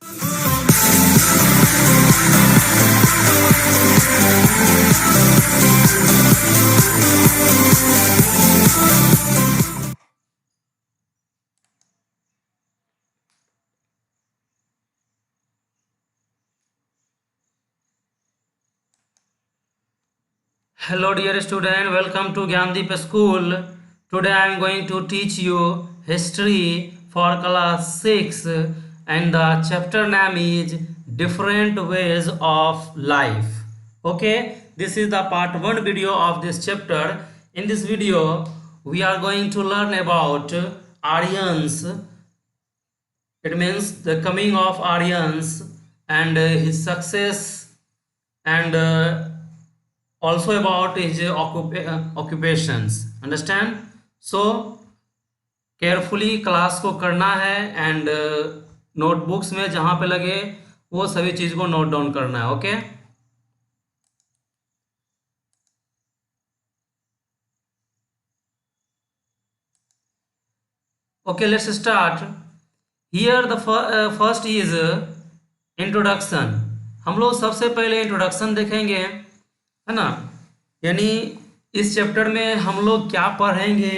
Hello dear student, welcome to Gyandeep School. Today I am going to teach you history for class 6 and the chapter name is different ways of life. Okay, this is the part 1 video of this chapter. In this video we are going to learn about Aryans. It means the coming of Aryans and his success and also about his occupations. Understand? So carefully class को करना है and notebooks में जहाँ पे लगे वो सभी चीज़ को नोट डाउन करना है. Okay, okay, let's start. Here the first is introduction. हम लोग सबसे पहले इंट्रोडक्शन देखेंगे, है ना. यानी इस चैप्टर में हम लोग क्या पढ़ेंगे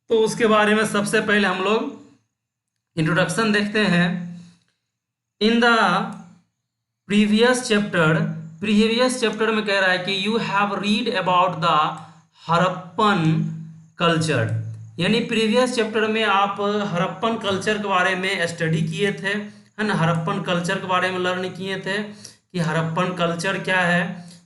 तो उसके बारे में सबसे पहले हम लोग इंट्रोडक्शन देखते हैं. इन द प्रीवियस चैप्टर में कह रहा है कि you have read about the Harappan culture. यानी प्रीवियस चैप्टर में आप हड़प्पन कल्चर के बारे में स्टडी किए थे, है ना. हड़प्पन कल्चर के बारे में लर्न किए थे कि हड़प्पन कल्चर क्या है,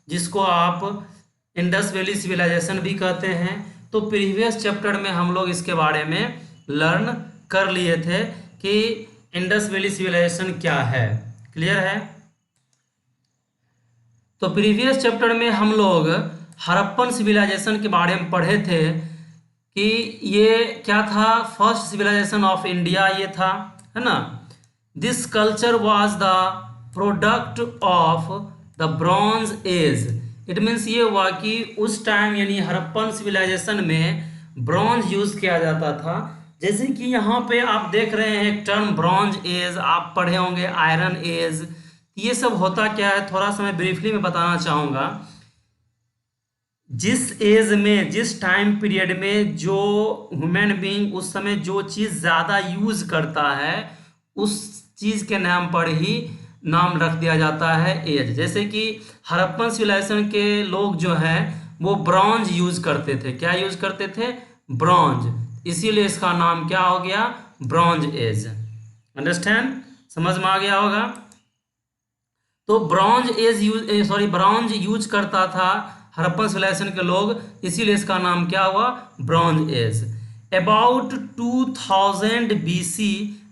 जिसको आप इंडस वैली सिविलाइजेशन भी कहते हैं. तो प्रीवियस चैप्टर में हम लोग इसके बारे में लर्न कर लिए थे कि इंडस वैली सिविलाइजेशन क्या है. क्लियर है? तो प्रीवियस चैप्टर में हम लोग हड़प्पन सिविलाइजेशन के बारे में पढ़े थे कि ये क्या था. फर्स्ट सिविलाइजेशन ऑफ इंडिया ये था, है ना. This culture was the product of the bronze age. It means ये हुआ कि उस टाइम यानी हड़प्पन सिविलाइजेशन में ब्रॉन्ज यूज किया जाता था. जैसे कि यहाँ पे आप देख रहे हैं एक टर्म ब्रॉन्ज एज, आप पढ़े होंगे आयरन एज. ये सब होता क्या है थोड़ा सा मैं ब्रीफली में बताना चाहूँगा. जिस एज में, जिस टाइम पीरियड में जो ह्यूमन बीइंग उस समय जो चीज़ ज़्यादा यूज करता है उस चीज़ के नाम पर ही नाम रख दिया जाता है एज. जैसे कि हड़प्पन सिविलाइजेशन के लोग जो हैं वो ब्रॉन्ज यूज करते थे. क्या यूज करते थे? ब्रॉन्ज. इसीलिए इसका नाम क्या हो गया? Bronze age. अंडरस्टैंड? समझ में आ गया होगा. तो ब्रॉन्ज यूज करता था हड़प्पन सिविलाइजेशन के लोग, इसीलिए इसका नाम क्या हुआ? Bronze age. About 2000 BC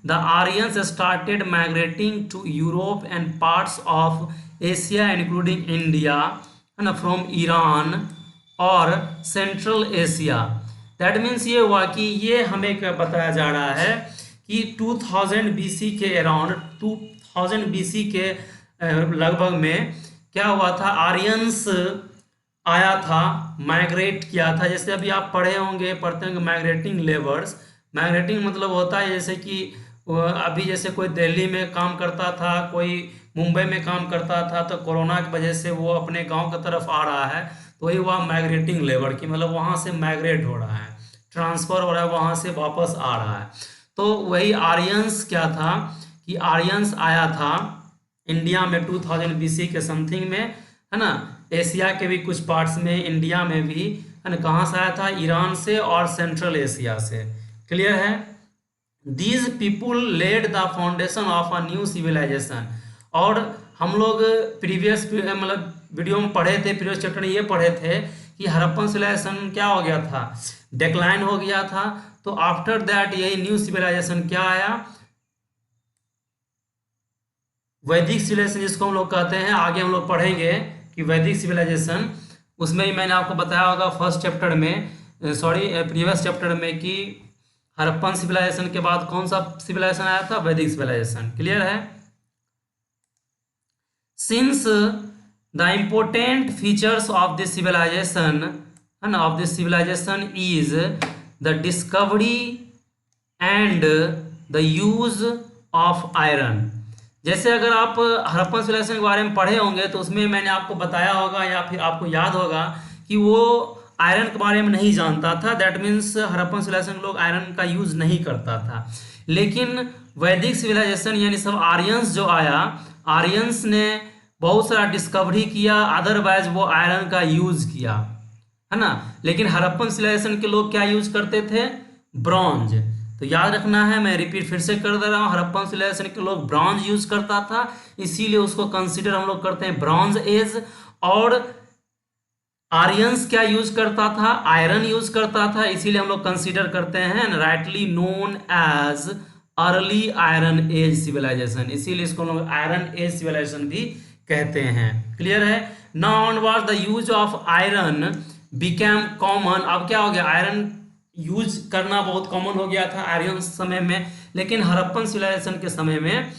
the Aryans started migrating to Europe and parts of Asia including India and from Iran और Central Asia. That means ये हुआ कि ये हमें क्या बताया जा रहा है कि 2000 BC के अराउंड 2000 BC के लगभग में क्या हुआ था? आर्यंस आया था, माइग्रेट किया था. जैसे अभी आप पढ़ते होंगे माइग्रेटिंग लेबर्स. माइग्रेटिंग मतलब होता है जैसे कि अभी जैसे कोई दिल्ली में काम करता था, कोई मुंबई में काम करता था, तो कोरोना की वजह से वो अपने गांव की तरफ आ रहा है, तो वही हुआ माइग्रेटिंग लेबर की. मतलब वहाँ से माइग्रेट हो रहा है, ट्रांसफ़र हो रहा है, वहाँ से वापस आ रहा है. तो वही आर्यंस क्या था कि आर्यंस आया था इंडिया में 2000 BC के समथिंग में, है ना. एशिया के भी कुछ पार्ट्स में, इंडिया में भी, है ना. कहाँ से आया था? ईरान से और सेंट्रल एशिया से. क्लियर है? These people led the foundation of a new civilisation. और हम लोग प्रीवियस मतलब वीडियो में पढ़े थे, प्रीवियस चैप्टर में ये पढ़े थे कि हड़प्पन सिविलाइजेशन क्या हो गया था? डिक्लाइन हो गया था. तो आफ्टर दैट यही न्यू सिविलाइजेशन क्या आया? वैदिक सिविलाइजेशन, जिसको हम लोग कहते हैं. आगे हम लोग पढ़ेंगे कि वैदिक सिविलाइजेशन, उसमें ही मैंने आपको बताया होगा फर्स्ट चैप्टर में, प्रीवियस चैप्टर में, कि हड़प्पन सिविलाइजेशन के बाद कौन सा सिविलाइजेशन आया था? वैदिक सिविलाइजेशन. क्लियर है? Since the important features of this civilisation, है ना, of this civilisation is the discovery and the use of iron. जैसे अगर आप हड़प्पन सिविलाइजेशन के बारे में पढ़े होंगे तो उसमें मैंने आपको बताया होगा या फिर आपको याद होगा कि वो आयरन के बारे में नहीं जानता था। दैट मीन्स हड़प्पन सिविलाइजेशन लोग आयरन का यूज नहीं करता था। लेकिन वैदिक सिविलाइजेशन यानी सब आर्यंस जो आया, आर्यंस ने बहुत सारा डिस्कवरी किया, अदरवाइज वो आयरन का यूज किया, है ना। लेकिन हड़प्पन सिविलाइजेशन के लोग क्या यूज करते थे? ब्रॉन्ज। तो याद रखना है, मैं रिपीट फिर से कर दे रहा हूँ, हड़प्पन सिविलाइजेशन के लोग ब्रॉन्ज यूज करता था, इसीलिए उसको कंसीडर हम लोग करते हैं ब्रॉन्ज एज। और आर्यंस क्या यूज करता था? आयरन यूज करता था, इसीलिए हम लोग कंसीडर करते हैं rightly known as early iron age civilisation, इसीलिए इसको हम लोग आयरन एज सिविलाइजेशन भी कहते हैं। क्लियर है? Now onward the use of iron became common. अब क्या हो गया? आयरन यूज करना बहुत कॉमन हो गया था आर्यन समय में, लेकिन हड़प्पन सिविलाइजेशन के समय में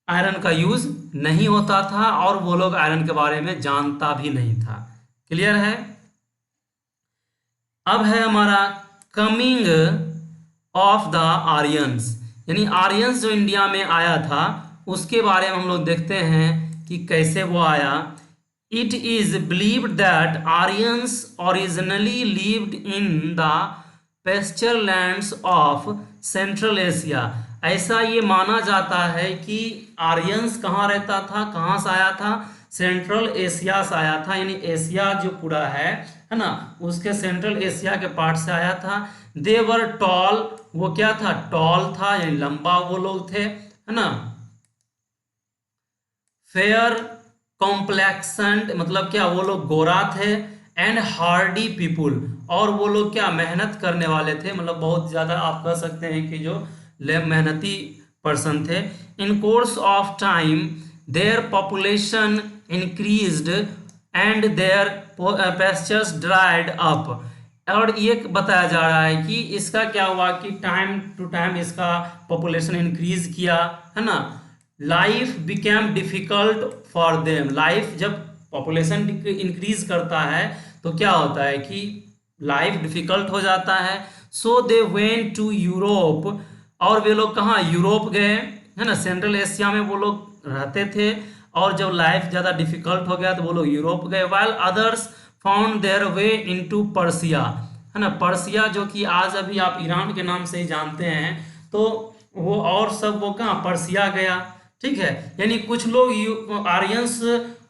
आयरन का यूज नहीं होता था और वो लोग आयरन के बारे में जानता भी नहीं था। क्लियर है? अब है हमारा कमिंग ऑफ द आर्यंस, यानी आर्यंस जो इंडिया में आया था उसके बारे में हम लोग देखते हैं कि कैसे वो आया। It is believed that Aryans originally lived in the pasture lands of central Asia. ऐसा ये माना जाता है कि आर्यंस कहाँ रहता था, कहाँ से आया था? सेंट्रल एशिया से आया था, यानी एशिया जो पूरा है ना, उसके सेंट्रल एशिया के पार्ट से आया था। दे वर टॉल, वो क्या था? टॉल था, यानी लंबा वो लोग थे, है ना। फेयर कॉम्प्लेक्सेंट, मतलब क्या? वो लोग गोरा थे। एंड हार्डी पीपुल, और वो लोग क्या? मेहनत करने वाले थे, मतलब बहुत ज्यादा आप कह सकते हैं कि जो मेहनती पर्सन थे। In course of time their population increased and their pastures dried up. और ये बताया जा रहा है कि इसका क्या हुआ कि टाइम टू टाइम इसका पॉपुलेशन इंक्रीज किया, है ना। Life became difficult for them. Life जब पॉपुलेशन इंक्रीज करता है तो क्या होता है कि लाइफ डिफिकल्ट हो जाता है। सो दे वेंट टू यूरोप, और वे लोग कहाँ? यूरोप गए, है ना। सेंट्रल एशिया में वो लोग रहते थे और जब लाइफ ज़्यादा डिफिकल्ट हो गया तो वो लोग यूरोप गए। While others found their way into Persia, है ना। पर्सिया जो कि आज अभी आप ईरान के नाम से ही जानते हैं, तो वो और सब वो कहाँ? पर्सिया गया। ठीक है, यानी कुछ लोग आर्यंस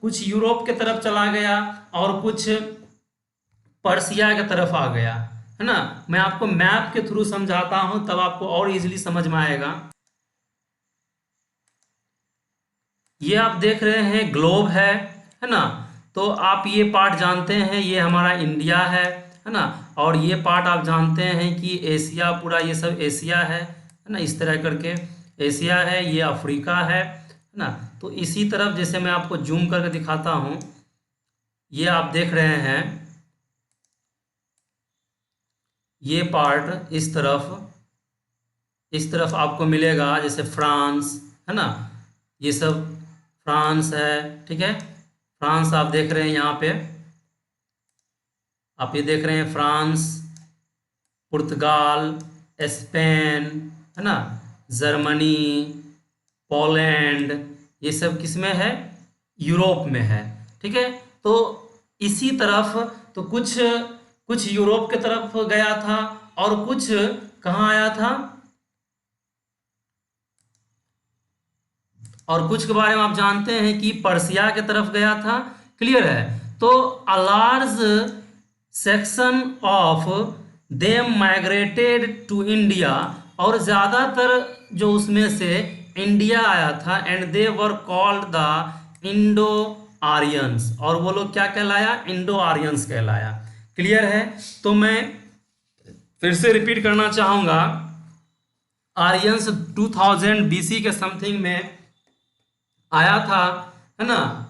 कुछ यूरोप के तरफ चला गया और कुछ पर्सिया की तरफ आ गया, है ना। मैं आपको मैप के थ्रू समझाता हूं तब आपको और इजीली समझ में आएगा। ये आप देख रहे हैं ग्लोब है ना। तो आप ये पार्ट जानते हैं ये हमारा इंडिया है ना। और ये पार्ट आप जानते हैं कि एशिया, पूरा ये सब एशिया है ना। इस तरह करके एशिया है, ये अफ्रीका है ना। तो इसी तरफ जैसे मैं आपको जूम करके दिखाता हूँ, ये आप देख रहे हैं ये पार्ट इस तरफ आपको मिलेगा, जैसे फ्रांस, है ना। ये सब फ्रांस है, ठीक है। फ्रांस आप देख रहे हैं यहाँ पे, आप ये देख रहे हैं फ्रांस, पुर्तगाल, स्पेन, है ना, जर्मनी, पोलैंड, ये सब किस में है? यूरोप में है, ठीक है। तो इसी तरफ तो कुछ कुछ यूरोप के तरफ गया था और कुछ कहाँ आया था, और कुछ के बारे में आप जानते हैं कि पर्सिया के तरफ गया था। क्लियर है? तो a large section of them migrated to India, और ज़्यादातर जो उसमें से इंडिया आया था। And they were called the Indo Aryans, और वो लोग क्या कहलाया? इंडो आर्यंस कहलाया। क्लियर है? तो मैं फिर से रिपीट करना चाहूँगा, आर्यंस 2000 BC के समथिंग में आया था, है ना,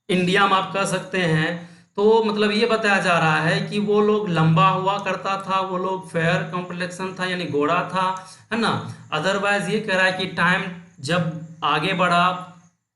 इंडिया में आप कह सकते हैं। तो मतलब ये बताया जा रहा है कि वो लोग लंबा हुआ करता था, वो लोग फेयर कॉम्प्लेक्शन था यानी गोरा था, है ना। अदरवाइज ये कह रहा है कि टाइम जब आगे बढ़ा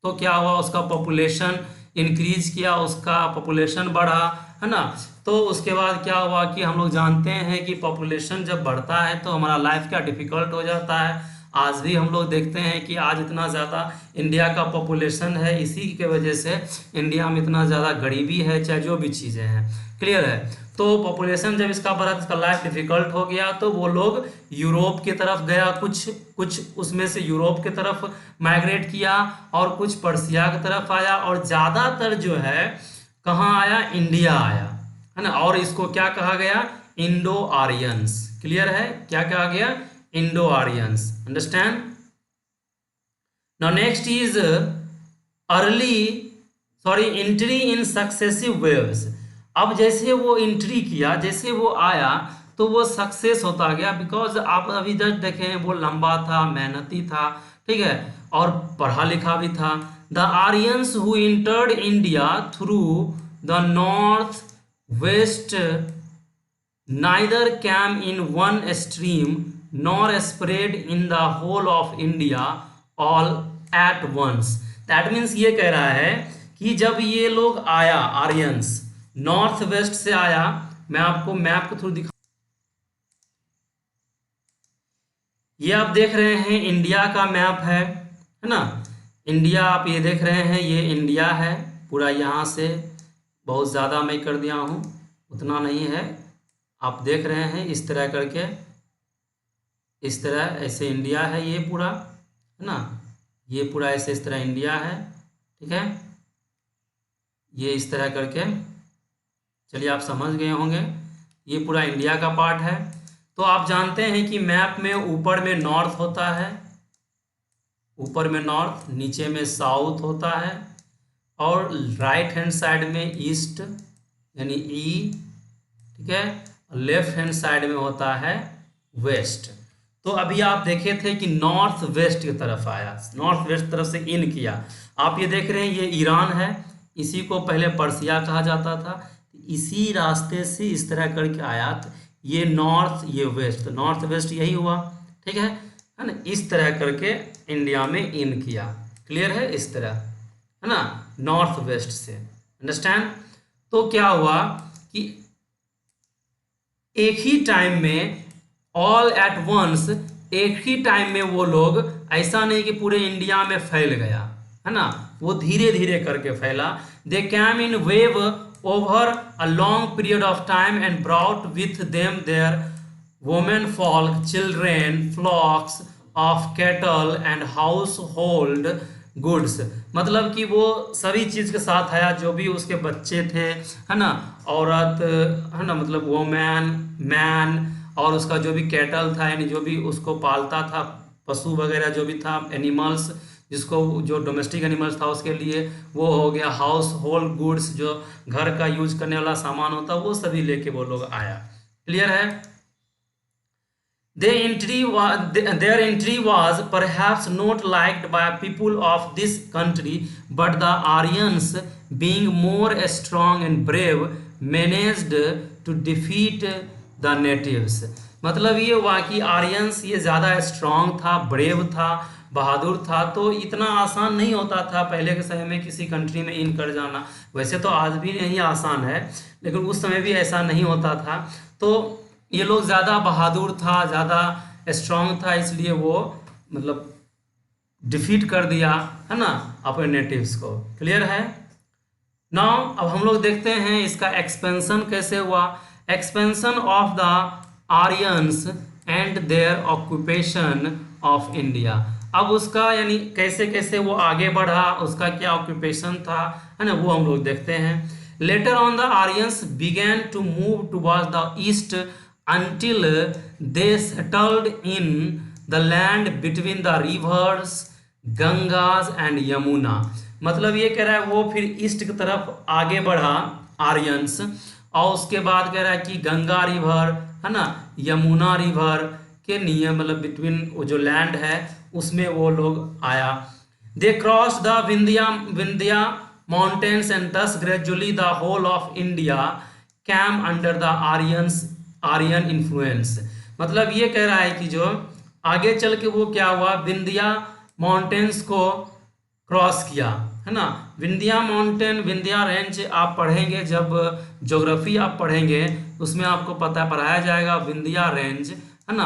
तो क्या हुआ, उसका पॉपुलेशन इंक्रीज किया, उसका पॉपुलेशन बढ़ा, है ना। तो उसके बाद क्या हुआ कि हम लोग जानते हैं कि पॉपुलेशन जब बढ़ता है तो हमारा लाइफ क्या डिफिकल्ट हो जाता है। आज भी हम लोग देखते हैं कि आज इतना ज़्यादा इंडिया का पॉपुलेशन है, इसी के वजह से इंडिया में इतना ज़्यादा गरीबी है, चाहे जो भी चीज़ें हैं। क्लियर है। तो पॉपुलेशन जब इसका बढ़ा, इसका लाइफ डिफिकल्ट हो गया, तो वो लोग यूरोप की तरफ गया, कुछ कुछ उसमें से यूरोप की तरफ माइग्रेट किया और कुछ पर्सिया की तरफ आया, और ज़्यादातर जो है कहाँ आया, इंडिया आया, है ना। और इसको क्या कहा गया, इंडो आर्यंस। क्लियर है, क्या कहा गया, Indo Aryans. Understand. Now next is early entry in successive waves. अब जैसे वो एंट्री किया, जैसे वो आया तो वो सक्सेस होता गया, बिकॉज आप अभी जस्ट देखें वो लंबा था, मेहनती था, ठीक है, और पढ़ा लिखा भी था। The Aryans who entered India through the north west neither came in one stream nor spread in the whole of India all at once। That means ये कह रहा है कि जब ये लोग आया, आर्यंस नॉर्थ वेस्ट से आया, मैं आपको मैप के थ्रू दिखा, ये आप देख रहे हैं इंडिया का मैप है ना। इंडिया आप ये देख रहे हैं, ये इंडिया है पूरा, यहाँ से बहुत ज़्यादा मैं कर दिया हूँ, उतना नहीं है, आप देख रहे हैं इस तरह करके, इस तरह ऐसे इंडिया है ये पूरा, है ना, ये पूरा ऐसे इस तरह इंडिया है, ठीक है, ये इस तरह करके, चलिए आप समझ गए होंगे, ये पूरा इंडिया का पार्ट है। तो आप जानते हैं कि मैप में ऊपर में नॉर्थ होता है, ऊपर में नॉर्थ, नीचे में साउथ होता है, और राइट हैंड साइड में ईस्ट यानी ई, ठीक है, लेफ्ट हैंड साइड में होता है वेस्ट। तो अभी आप देखे थे कि नॉर्थ वेस्ट की तरफ आया, नॉर्थ वेस्ट तरफ से इन किया। आप ये देख रहे हैं ये ईरान है, इसी को पहले पर्सिया कहा जाता था, इसी रास्ते से इस तरह करके आया, तो ये नॉर्थ ये वेस्ट, तो नॉर्थ वेस्ट यही हुआ, ठीक है ना। इस तरह करके इंडिया में इन किया। क्लियर है, इस तरह, है ना, नॉर्थ वेस्ट से। अंडरस्टैंड। तो क्या हुआ कि एक ही टाइम में, ऑल एट वंस, एक ही टाइम में वो लोग, ऐसा नहीं कि पूरे इंडिया में फैल गया, है ना, वो धीरे धीरे करके फैला। They came in wave over a long period of time and brought with them their women folk, children, flocks of cattle and household goods. मतलब कि वो सभी चीज़ के साथ आया, जो भी उसके बच्चे थे, है ना, औरत, है ना, मतलब वोमैन, मैन, और उसका जो भी कैटल था यानी जो भी उसको पालता था, पशु वगैरह जो भी था, एनिमल्स, जिसको जो डोमेस्टिक एनिमल्स था उसके लिए, वो हो गया हाउस होल्ड गुड्स, जो घर का यूज करने वाला सामान होता, वो सभी लेके वो लोग आया। क्लियर है। Their entry was perhaps not liked by people of this country, but the Aryans, being more strong and brave, managed to defeat the natives। मतलब ये हुआ कि आर्यंस ये ज़्यादा स्ट्रांग था, ब्रेव था, बहादुर था, तो इतना आसान नहीं होता था पहले के समय में किसी कंट्री में इन कर जाना। वैसे तो आज भी नहीं आसान है, लेकिन उस समय भी ऐसा नहीं होता था। तो ये लोग ज़्यादा बहादुर था, ज़्यादा स्ट्रांग था, इसलिए वो मतलब डिफीट कर दिया, है ना, अपने नेटिव्स को। क्लियर है। नाउ अब हम लोग देखते हैं इसका एक्सपेंशन कैसे हुआ। Expansion of the Aryans and their occupation of India. अब उसका यानी कैसे कैसे वो आगे बढ़ा, उसका क्या ऑक्यूपेशन था, है ना, वो हम लोग देखते हैं। Later on the Aryans began to move towards the east until they settled in the land between the rivers Ganges and Yamuna. मतलब ये कह रहा है वो फिर ईस्ट की तरफ आगे बढ़ा आर्यंस, और उसके बाद कह रहा है कि गंगा रिवर, है ना, यमुना रिवर के नियम, मतलब बिटवीन वो जो लैंड है उसमें वो लोग आया। They cross the Vindhya mountains and thus gradually the whole of India came under the Aryan influence. मतलब ये कह रहा है कि जो आगे चल के वो क्या हुआ, विंध्या माउंटेन्स को क्रॉस किया, है ना। विंध्या माउंटेन, विंध्या रेंज आप पढ़ेंगे, जब ज्योग्राफी आप पढ़ेंगे उसमें आपको पढ़ाया जाएगा विंध्या रेंज, है ना।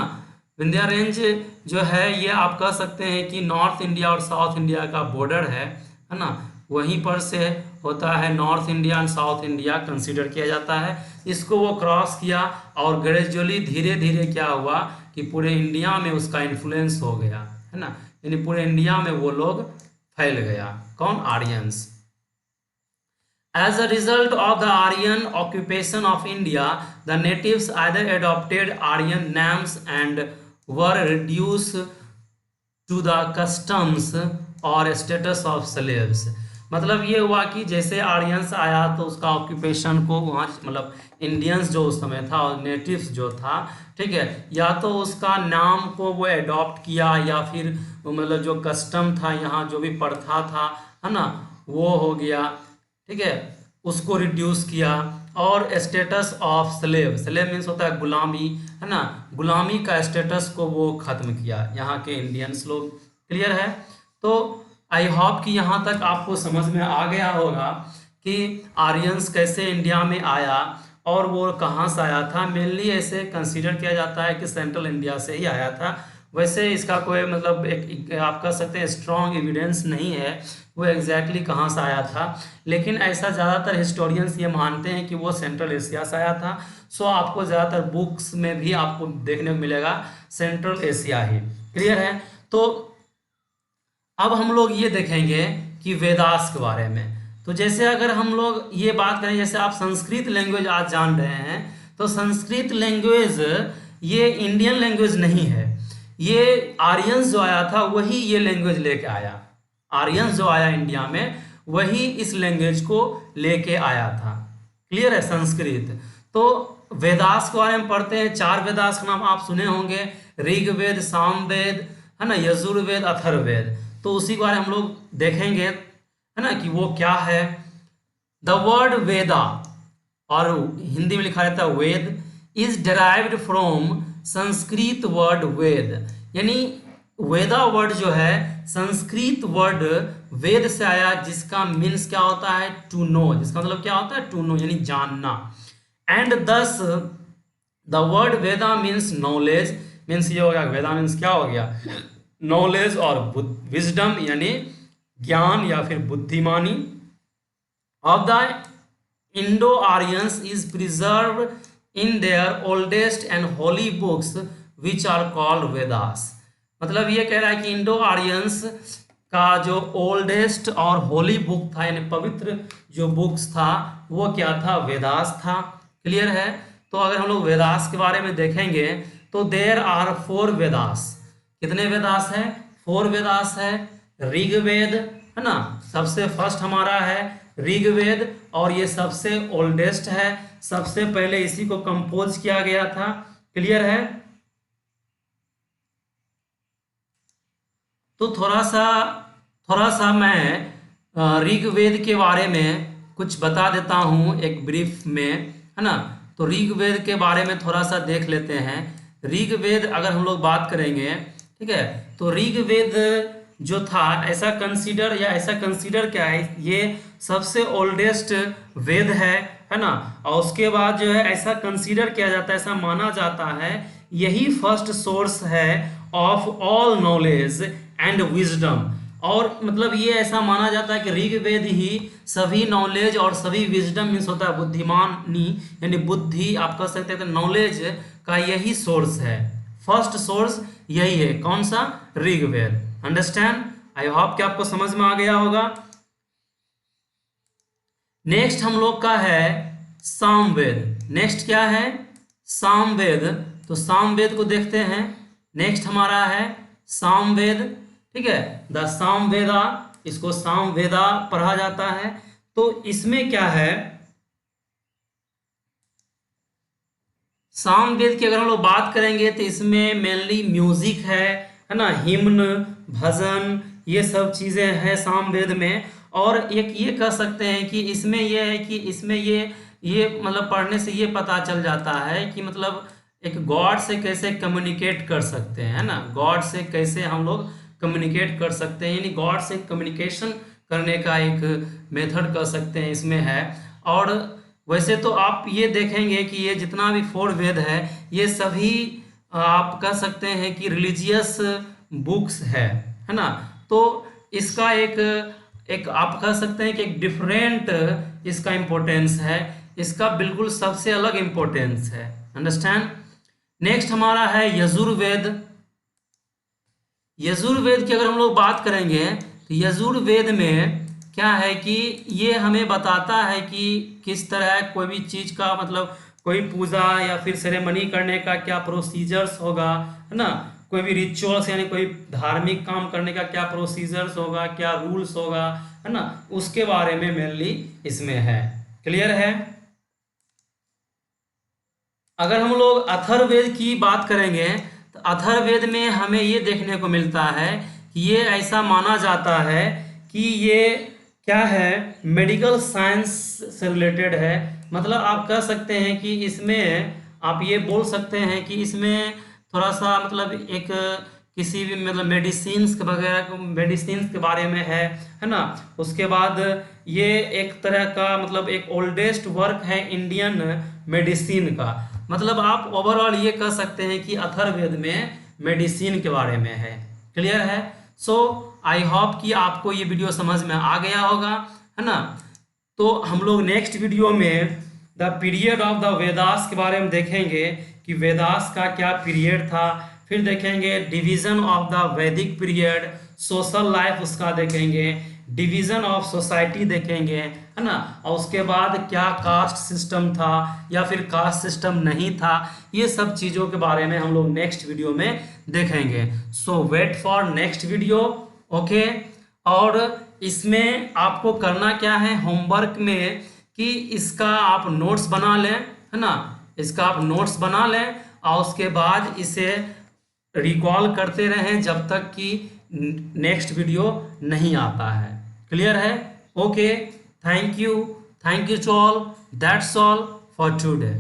विंध्या रेंज जो है ये आप कह सकते हैं कि नॉर्थ इंडिया और साउथ इंडिया का बॉर्डर है ना। वहीं पर से होता है north India and south India consider किया जाता है। इसको वो क्रॉस किया और ग्रेजुअली धीरे धीरे क्या हुआ कि पूरे इंडिया में उसका इन्फ्लुएंस हो गया, है ना। यानी पूरे इंडिया में वो लोग फैल गया, कौन, Aryans. As a result of the Aryan occupation of India, the natives either adopted Aryan names and were reduced to the customs or status of slaves। मतलब ये हुआ कि जैसे आर्यंस आया तो उसका ऑक्यूपेशन को वहाँ मतलब इंडियंस जो उस समय था और नेटिव्स जो था, ठीक है, या तो उसका नाम को वो एडॉप्ट किया या फिर मतलब जो कस्टम था यहाँ जो भी प्रथा था, है ना, वो हो गया, ठीक है, उसको रिड्यूस किया। और status of slave, slave means होता है गुलामी, है ना, गुलामी का स्टेटस को वो खत्म किया यहाँ के इंडियंस लोग। क्लियर है। तो आई होप कि यहाँ तक आपको समझ में आ गया होगा कि आर्यंस कैसे इंडिया में आया और वो कहाँ से आया था। मेनली ऐसे कंसीडर किया जाता है कि सेंट्रल इंडिया से ही आया था। वैसे इसका कोई मतलब एक आप कह सकते हैं स्ट्रॉन्ग एविडेंस नहीं है वो एग्जैक्टली कहाँ से आया था, लेकिन ऐसा ज़्यादातर हिस्टोरियंस ये मानते हैं कि वो सेंट्रल एशिया से आया था। सो आपको ज़्यादातर बुक्स में भी आपको देखने को मिलेगा सेंट्रल एशिया ही। क्लियर है। तो अब हम लोग ये देखेंगे कि वेदास के बारे में। तो जैसे अगर हम लोग ये बात करें, जैसे आप संस्कृत लैंग्वेज आज जान रहे हैं, तो संस्कृत लैंग्वेज ये इंडियन लैंग्वेज नहीं है, ये आर्यंस जो आया था वही ये लैंग्वेज लेके आया। आर्यंस जो आया इंडिया में वही इस लैंग्वेज को लेके आया था। क्लियर है। संस्कृत। तो वेदास के बारे में पढ़ते हैं। 4 वेदास का नाम आप सुने होंगे, ऋग्वेद, सामवेद, है ना, यजुर्वेद, अथर्ववेद। तो उसी के बारे में हम लोग देखेंगे, है ना, कि वो क्या है। द वर्ड वेदा, और हिंदी में लिखा रहता है Veda, is derived from Sanskrit word Veda. यानी वेदा वर्ड जो है संस्कृत वर्ड वेद से आया, जिसका मीन्स क्या होता है, टू नो, जिसका मतलब क्या होता है, टू नो, यानी जानना। एंड दस the word Veda means knowledge, means ये हो गया, वेदा मीन्स क्या हो गया, नॉलेज और विजडम, यानी ज्ञान या फिर बुद्धिमानी। Of the Indo Aryans is preserve in their oldest and holy books which are called Vedas. मतलब ये कह रहा है कि इंडो आर्यंस का जो ओल्डेस्ट और होली बुक था, यानी पवित्र जो बुक्स था, वो क्या था, वेदास था। क्लियर है। तो अगर हम लोग वेदास के बारे में देखेंगे तो देयर आर 4 वेदास। कितने वेदास है, 4 वेदास है। ऋग्वेद, है ना, सबसे फर्स्ट हमारा है ऋग्वेद, और ये सबसे ओल्डेस्ट है, सबसे पहले इसी को कंपोज किया गया था। क्लियर है। तो थोड़ा सा मैं ऋग्वेद के बारे में कुछ बता देता हूँ एक ब्रीफ में, है ना। तो ऋग्वेद के बारे में थोड़ा सा देख लेते हैं। ऋग्वेद अगर हम लोग बात करेंगे, ठीक है, तो ऋग्वेद जो था ऐसा कंसीडर क्या है, ये सबसे ओल्डेस्ट वेद है ना। और उसके बाद जो है ऐसा कंसीडर किया जाता है, ऐसा माना जाता है, यही फर्स्ट सोर्स है of all knowledge and wisdom. और मतलब ये ऐसा माना जाता है कि ऋग्वेद ही सभी नॉलेज और सभी विजडम मीन्स होता है बुद्धिमानी, यानी बुद्धि आप कह सकते हैं, नॉलेज का यही सोर्स है, फर्स्ट सोर्स यही है। कौन सा, ऋग्वेद। अंडरस्टैंड। आई होप कि आपको समझ में आ गया होगा। नेक्स्ट हम लोग का है सामवेद। नेक्स्ट क्या है, सामवेद। तो सामवेद को देखते हैं। नेक्स्ट हमारा है सामवेद, ठीक है, द सामवेदा, इसको सामवेदा पढ़ा जाता है। तो इसमें क्या है, सामवेद की अगर हम लोग बात करेंगे तो इसमें मेनली म्यूजिक है ना, हिम्न, भजन, ये सब चीजें हैं सामवेद में। और एक ये कह सकते हैं कि इसमें ये है कि इसमें ये मतलब पढ़ने से ये पता चल जाता है कि मतलब एक गॉड से कैसे कम्युनिकेट कर सकते हैं, है ना, गॉड से कैसे हम लोग कम्युनिकेट कर सकते हैं, यानी गॉड से कम्युनिकेशन करने का एक मेथड कह सकते हैं इसमें है। और वैसे तो आप ये देखेंगे कि ये जितना भी 4 वेद है ये सभी आप कह सकते हैं कि रिलीजियस बुक्स है ना। तो इसका एक एक आप कह सकते हैं कि एक डिफरेंट इसका इम्पोर्टेंस है, इसका बिल्कुल सबसे अलग इम्पोर्टेंस है। अंडरस्टैंड। नेक्स्ट हमारा है यजुर्वेद। यजुर्वेद की अगर हम लोग बात करेंगे तो यजुर्वेद में क्या है कि ये हमें बताता है कि किस तरह कोई भी चीज़ का मतलब कोई पूजा या फिर सेरेमनी करने का क्या प्रोसीजर्स होगा, है ना। कोई भी रिचुअल्स यानी कोई धार्मिक काम करने का क्या प्रोसीजर्स होगा, क्या रूल्स होगा, है ना, उसके बारे में मेनली इसमें है। क्लियर है। अगर हम लोग अथर्ववेद की बात करेंगे तो अथर्ववेद में हमें ये देखने को मिलता है कि ये ऐसा माना जाता है कि ये क्या है, मेडिकल साइंस से रिलेटेड है। मतलब आप कह सकते हैं कि इसमें आप ये बोल सकते हैं कि इसमें थोड़ा सा मतलब एक किसी भी मतलब मेडिसिन्स के वगैरह मेडिसिन्स के बारे में है ना। उसके बाद ये एक तरह का मतलब एक ओल्डेस्ट वर्क है इंडियन मेडिसिन का। मतलब आप ओवरऑल ये कह सकते हैं कि अथर्ववेद में मेडिसिन के बारे में है। क्लियर है। सो आई होप कि आपको ये वीडियो समझ में आ गया होगा, है ना। तो हम लोग नेक्स्ट वीडियो में the period of the Vedas के बारे में देखेंगे कि वेदास का क्या पीरियड था। फिर देखेंगे डिवीजन ऑफ द वैदिक पीरियड, सोशल लाइफ उसका देखेंगे, डिवीजन ऑफ सोसाइटी देखेंगे, है ना। और उसके बाद क्या कास्ट सिस्टम था या फिर कास्ट सिस्टम नहीं था, ये सब चीज़ों के बारे में हम लोग नेक्स्ट वीडियो में देखेंगे। So wait for next video. Okay. और इसमें आपको करना क्या है होमवर्क में कि इसका आप नोट्स बना लें, है ना। इसका आप नोट्स बना लें और उसके बाद इसे रिकॉल करते रहें जब तक कि नेक्स्ट वीडियो नहीं आता है। क्लियर है। Okay. Thank you to all. That's all for today.